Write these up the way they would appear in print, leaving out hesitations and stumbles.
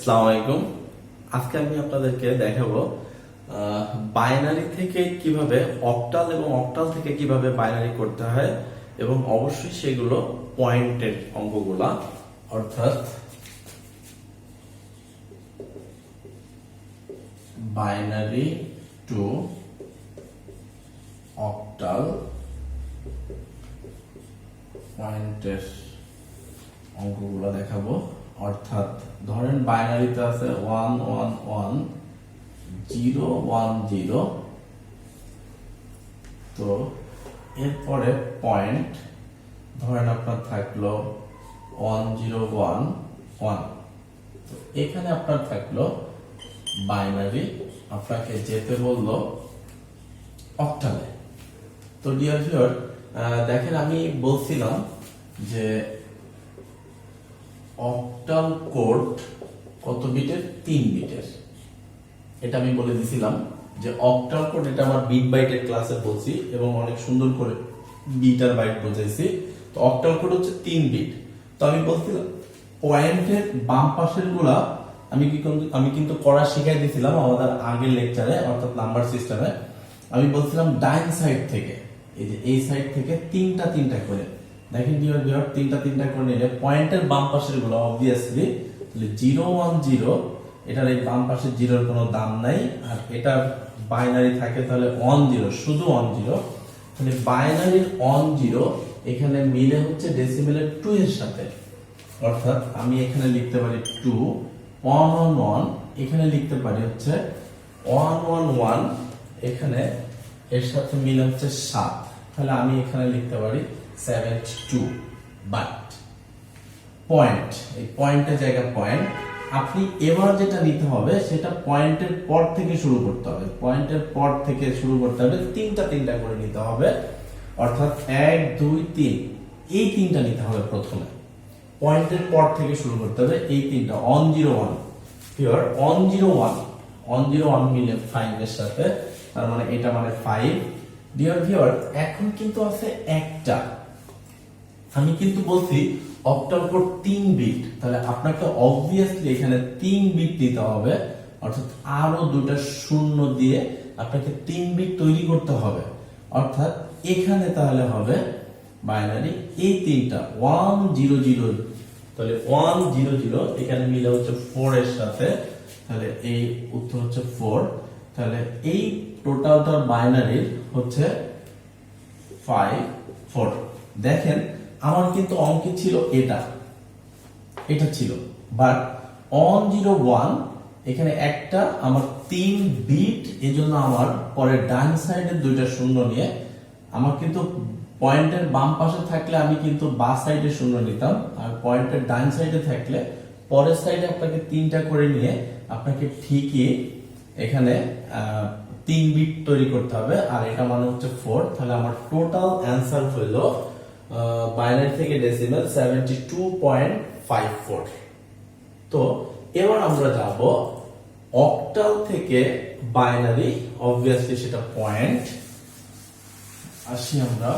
আসসালামু আলাইকুম। আজকে আমি আপনাদেরকে দেখাবো বাইনারি থেকে কিভাবে অক্টাল এবং অক্টাল থেকে কিভাবে বাইনারি করতে হয় এবং অবশ্যই সেগুলো পয়েন্টেড অঙ্কগুলা, অর্থাৎ বাইনারি টু অক্টাল পয়েন্টেড অঙ্কগুলো দেখাবো। অর্থাৎ ধরেন বাইনারিতে আছে 111 010, তো এরপরে পয়েন্ট ধরেন আপনার থাকলো 1011, তো এখানে আপনার থাকলো বাইনারি, আপনাকে যেতে বললো অক্টালে। তো ডিয়ার ভিউয়ার, দেখেন আমি বলছিলাম যে অক্টাল কোড কত বিটের? 3 বিটের। এটা আমি বলে দিছিলাম যে অক্টাল কোড, এটা আমার বিট বাইটের ক্লাসে বলছি এবং অনেক সুন্দর করে বিট আর বাইট বোঝাইছি। তো অক্টাল কোড হচ্ছে 3 বিট। তো আমি বলছিলাম পয়েন্টের বাম পাশের গুলা আমি কিন্তু করা শিখাই দিয়েছিলাম আমাদের আগের লেকচারে, অর্থাৎ নাম্বার সিস্টেমে। আমি বলছিলাম ডাইন সাইড থেকে, এই যে এই সাইড থেকে তিনটা করে দেখেন ডিয়ার ভিউয়ার, তিনটা করে নিলে পয়েন্টের বাম পাশের গুলো অবভিয়াসলি 010, এটার এই বাম পাশে জিরোর কোনো দাম নাই, আর এটা বাইনারি থাকে তাহলে 10, শুধু 10, তাহলে বাইনারির 10 এখানে মিলে হচ্ছে ডেসিমেলের 2 এর সাথে। অর্থাৎ আমি এখানে লিখতে পারি 2, 111, এখানে লিখতে পারি হচ্ছে 111, এখানে এর সাথে মিলে হচ্ছে 7, তাহলে আমি এখানে লিখতে পারি 72। বাট পয়েন্ট, এই পয়েন্টের জায়গা পয়েন্ট, আপনি এবার যেটা নিতে হবে সেটা পয়েন্টের পর থেকে শুরু করতে হবে। পয়েন্টের পর থেকে শুরু করতে হবে, তিনটা করে নিতে হবে। অর্থাৎ 1 2 3, এই তিনটা নিতে হবে প্রথমে। পয়েন্টের পর থেকে শুরু করতে হবে এই তিনটা। 101 হিয়ার, 101 মিলে 5 এর সাথে, তার মানে এটা মানে 5। ডিয়ার ভিউয়ার, এখন কিন্তু আছে একটা, আমি কিন্তু বলছি অক্টাল কোড 3 বিট, তাহলে আপনাকে অবভিয়াসলি এখানে 3 বিট নিতে হবে। অর্থাৎ আরো দুটো শূন্য দিয়ে আপনাকে 3 বিট তৈরি করতে হবে। অর্থাৎ এখানে তাহলে হবে বাইনারি এই তিনটা 100, তাহলে 100 এখানে মিলে হচ্ছে 4 এর সাথে, তাহলে এই উত্তর হচ্ছে 4। তাহলে এই টোটালটার বাইনারির হচ্ছে 5 4। দেখেন আমার কিন্তু অঙ্কে ছিল এটা ছিল, বাট 101 এখানে একটা আমার 3 বিট, এজন্য আমার পরে ডান সাইডের দুইটা শূন্য নিয়ে, আমার কিন্তু পয়েন্টের বাম পাশে থাকলে আমি কিন্তু বাঁ সাইডে শূন্য নিতাম, আর পয়েন্টের ডান সাইডে থাকলে পরের সাইডে আপনাকে 3টা করে নিয়ে আপনাকে ঠিকই এখানে 3 বিট তৈরি করতে হবে, আর এটা মানে হচ্ছে 4। তাহলে আমার টোটাল অ্যান্সার হলো বাইনারি থেকে ডেসিমেল 72.54। তো এবার আমরা যাব অক্টাল থেকে বাইনারি, অবভিয়াসলি সেটা পয়েন্ট। আসি আমরা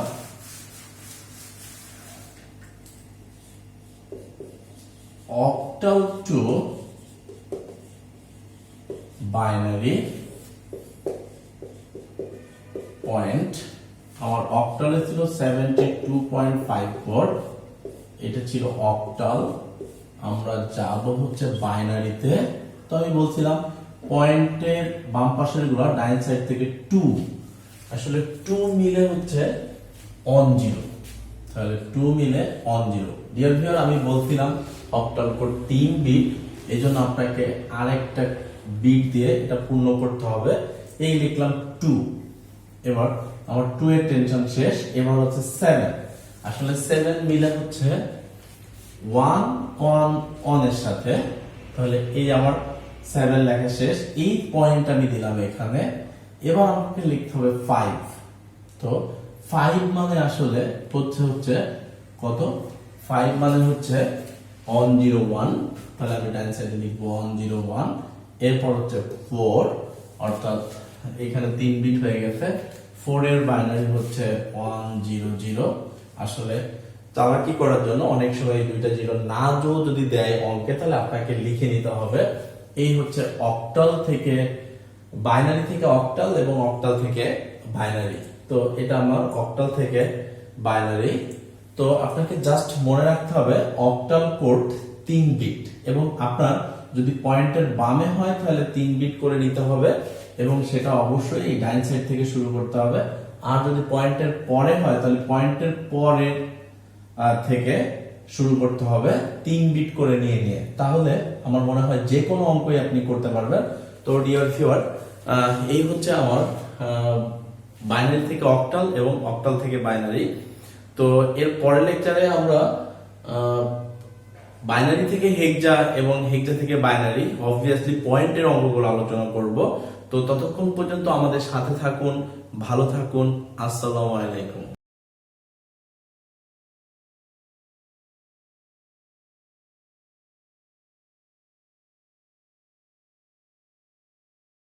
অক্টাল টু বাইনারি পয়েন্ট। আমার অক্টালে ছিল 72.54, এটা ছিল অক্টাল। আমরা যাব হচ্ছে বাইনারিতে। তো আমি বলছিলাম পয়েন্টের বাম পাশের গুলা ডাইন সাইড থেকে 2, আসলে 2 মিলে হচ্ছে 10, তাহলে 2 মিলে 10। ডিয়ার ভিউয়ার, আমি বলছিলাম অক্টাল কোড 3 বিট, এজন্য আপনাকে আরেকটা বিট দিয়ে এটা পূর্ণ করতে হবে। এই লিখলাম 2। এবার আমার 2 এর টেনশন শেষ, এবার হচ্ছে 7। আসলে 7 মিলে হচ্ছে 111 এর সাথে, তাহলে এই আমার 7 লেখা শেষ। এই পয়েন্ট আমি দিলাম এখানে। এবার আমাকে লিখতে হবে 5। তো 5 মানে আসলে হচ্ছে কত? 5 মানে হচ্ছে 101, তাহলে আমি ডান সাইডে লিখবো 101। এরপর হচ্ছে 4, অর্থাৎ এখানে 3 বিট হয়ে গেছে। 4 এর বাইনারি হচ্ছে 100, আসলে চালাকি করার জন্য অনেক সময় দুইটা জিরো না যদি দেয় অঙ্কে, তাহলে আপনাকে লিখে নিতে হবে। এই হচ্ছে অক্টাল থেকে বাইনারি থেকে অক্টাল এবং অক্টাল থেকে বাইনারি। তো এটা আমার অক্টাল থেকে বাইনারি। তো আপনাকে জাস্ট মনে রাখতে হবে অক্টাল কোড 3 বিট, এবং আপনার যদি পয়েন্টের বামে হয় তাহলে 3 বিট করে নিতে হবে, এবং সেটা অবশ্যই এই ডাইন সাইড থেকে শুরু করতে হবে। আর যদি পয়েন্টের পরে হয় তাহলে পয়েন্টের পরে থেকে শুরু করতে হবে 3 বিট করে নিয়ে নিয়ে। তাহলে আমার মনে হয় যে কোনো অঙ্কই আপনি করতে পারবেন। তো ডিয়ার ভিউয়ার, এই হচ্ছে আমার বাইনারি থেকে অক্টাল এবং অক্টাল থেকে বাইনারি। তো এর পরের লেকচারে আমরা বাইনারি থেকে হেক্সা এবং হেক্সা থেকে বাইনারি অবভিয়াসলি পয়েন্টের অঙ্কগুলো আলোচনা করব। তো ততক্ষণ পর্যন্ত আমাদের সাথে থাকুন, ভালো থাকুন। আসসালামু আলাইকুম।